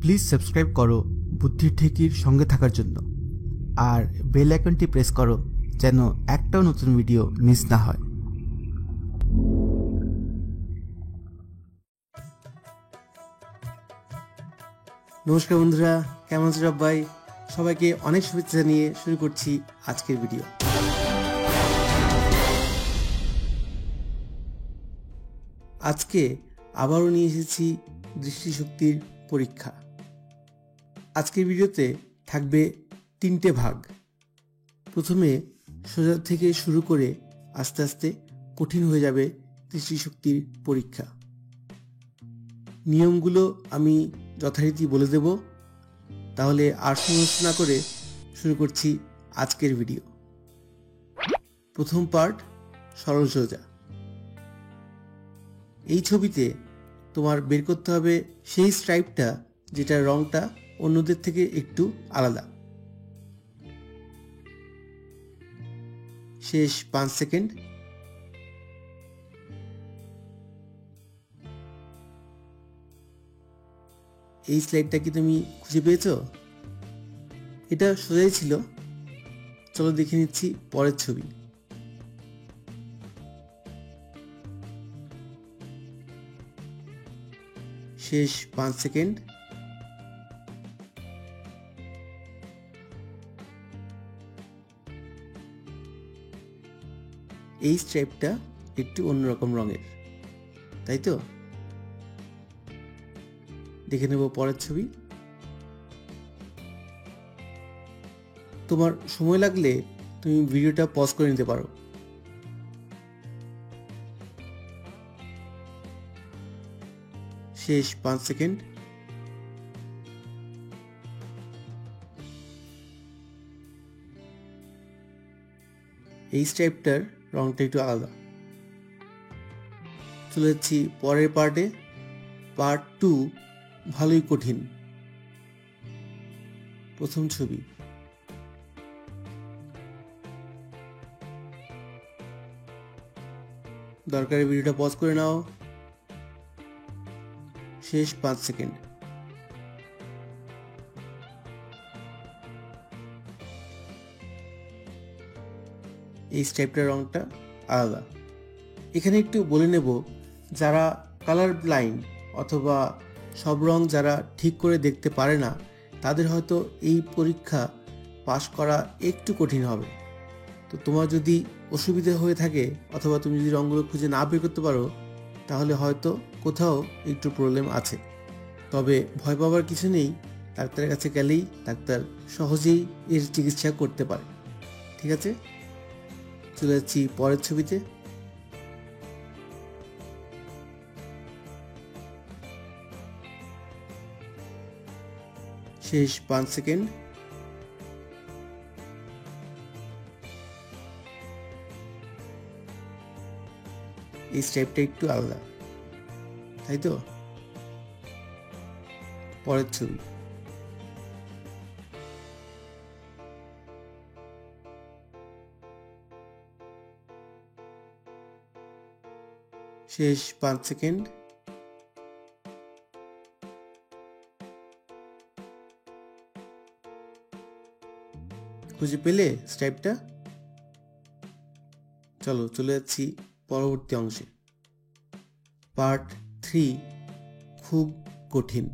Please subscribe করো বুদ্ধির ঠেকির সঙ্গে থাকার জন্য, আর বেল আইকনটি প্রেস করো যেন একটাও নতুন ভিডিও মিস না হয়। নমস্কার বন্ধুরা, কেমন আছো সবাই? সবাইকে অনেক শুভেচ্ছা জানিয়ে শুরু করছি আজকের ভিডিও। আজকে আবারও নিয়ে এসেছি দৃষ্টিশক্তির পরীক্ষা। আজকের ভিডিওতে থাকবে 3টে ভাগ। প্রথমে সোজা থেকে শুরু করে আস্তে আস্তে কঠিন হয়ে যাবে দৃষ্টিশক্তির পরীক্ষা। নিয়মগুলো আমি যথারীতি বলে দেব। তাহলে আর সমস্যা না করে শুরু করছি আজকের ভিডিও। প্রথম পার্ট, সরল সোজা। এই ছবিতে তোমার বের করতে হবে সেই স্ট্রাইপটা যেটার রংটা অন্যদের থেকে একটু আলাদা। শেষ 5 সেকেন্ড। এই স্লাইডটা কি তুমি খুঁজে পেয়েছো? এটা সোজাই ছিল। চলো দেখে নিচ্ছি পরের ছবি। শেষ 5 সেকেন্ড। এই স্ট্রাইপটা একটু অন্যরকম রঙের, তাই তো? দেখে নেব পরের ছবি। তোমার সময় লাগলে তুমি ভিডিওটা পজ করে নিতে পারো। শেষ 5 সেকেন্ড। এই স্ট্রাইপটার রংটা একটু আলাদা। চলে যাচ্ছি পরের পার্টে। পার্ট 2, ভালোই কঠিন। প্রথম ছবি। দরকারি ভিডিওটা পজ করে নাও। শেষ 5 সেকেন্ড। এই স্ট্রাইপটার রংটা আলাদা। এখানে একটু বলে নেব, যারা কালার ব্লাইন্ড অথবা সব রং যারা ঠিক করে দেখতে পারে না, তাদের হয়তো এই পরীক্ষা পাশ করা একটু কঠিন হবে। তো তোমার যদি অসুবিধা হয়ে থাকে অথবা তুমি যদি রঙগুলো খুঁজে না বের করতে পারো, তাহলে হয়তো কোথাও একটু প্রবলেম আছে। তবে ভয় পাওয়ার কিছু নেই। ডাক্তারের কাছে গেলেই ডাক্তার সহজেই এর চিকিৎসা করতে পারে। ঠিক আছে, চলে যাচ্ছি পরের ছবিতে। শেষ 5 সেকেন্ড। এই স্টেপটা একটু আলাদা, তাই তো? পরের ছবি। শেষ 5 সেকেন্ড। খুঁজে পেলে স্ট্রাইপটা? চলো চলে যাচ্ছি পরবর্তী অংশে। পার্ট 3, খুব কঠিন।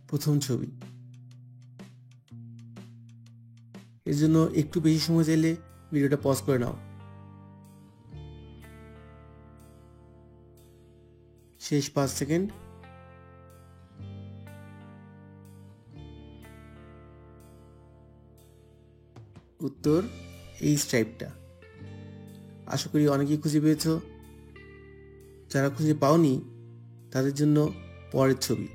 প্রথম ছবি। এর জন্য একটু বেশি সময় চাইলে ভিডিওটা পজ করে নাও। শেষ 5 সেকেন্ড। উত্তর এই স্ট্রাইপটা। আশা করি অনেকেই খুঁজে পেয়েছো। যারা খুঁজে পাওনি তাদের জন্য পরের ছবি।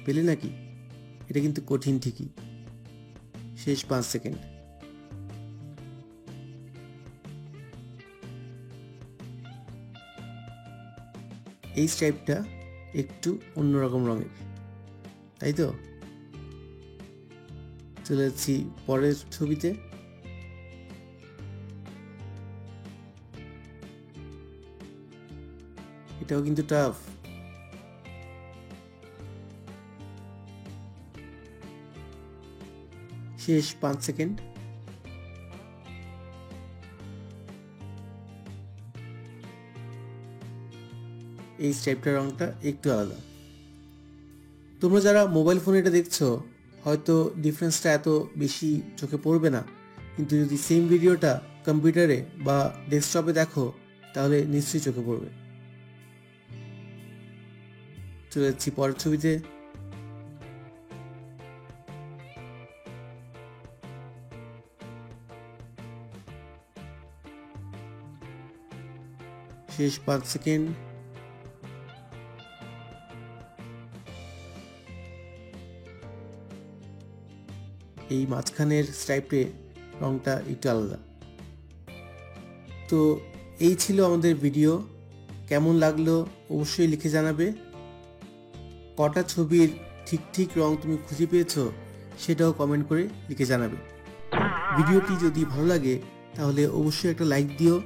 পেলে নাকি? এটা কিন্তু কঠিন ঠিকই। শেষ 5 সেকেন্ড। এই স্ট্রাইপটা একটু অন্যরকম রঙের, তাই তো? চলে যাচ্ছি পরের ছবিতে। এটাও কিন্তু টাফ। শেষ 5 সেকেন্ড। এই স্ট্রাইপটার রংটা একটু আলাদা। তোমরা যারা মোবাইল ফোনে এটা দেখছো হয়তো ডিফারেন্সটা এত বেশি চোখে পড়বে না, কিন্তু যদি সেম ভিডিওটা কম্পিউটারে বা ডেস্কটপে দেখো তাহলে নিশ্চয়ই চোখে পড়বে। চলে যাচ্ছি পরের ছবিতে। শেষ 5 সেকেন্ড। এই মাঝখানের স্ট্রাইপে রংটা একটু আলাদা। তো এই ছিল আমাদের ভিডিও। কেমন লাগলো অবশ্যই লিখে জানাবে। কটা ছবির ঠিক ঠিক রং তুমি খুঁজে পেয়েছো সেটাও কমেন্ট করে লিখে জানাবে। ভিডিওটি যদি ভালো লাগে তাহলে অবশ্যই একটা লাইক দিও,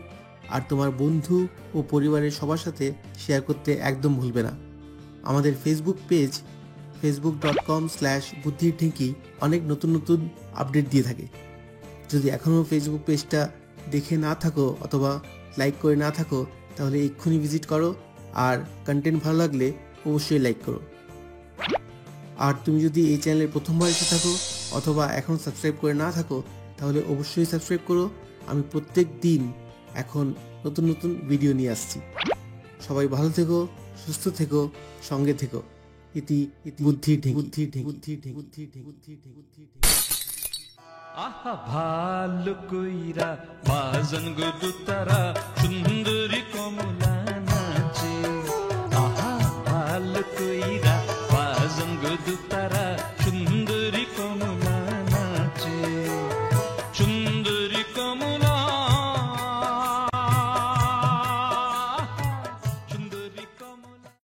আর তোমার বন্ধু ও পরিবারের সবার সাথে শেয়ার করতে একদম ভুলবে না। আমাদের ফেসবুক পেজ facebook.com/বুদ্ধিরঢেঁকি অনেক নতুন নতুন আপডেট দিয়ে থাকে। যদি এখনও ফেসবুক পেজটা দেখে না থাকো অথবা লাইক করে না থাকো তাহলে এক্ষুনি ভিজিট করো, আর কন্টেন্ট ভালো লাগলে অবশ্যই লাইক করো। আর তুমি যদি এই চ্যানেলে প্রথমবার এসে থাকো অথবা এখন সাবস্ক্রাইব করে না থাকো তাহলে অবশ্যই সাবস্ক্রাইব করো। আমি প্রত্যেক দিন এখন নতুন নতুন ভিডিও নিয়ে আসছি। সবাই ভালো থেকো, সুস্থ থেকো, সঙ্গে থেকো। ইতি বুদ্ধির আহা ভালো কইরা বাজন গো দুতারা সুন্দরী কমলা নাচে। আহা ভালো কইরা বাজন গো দুতারা সুন্দরী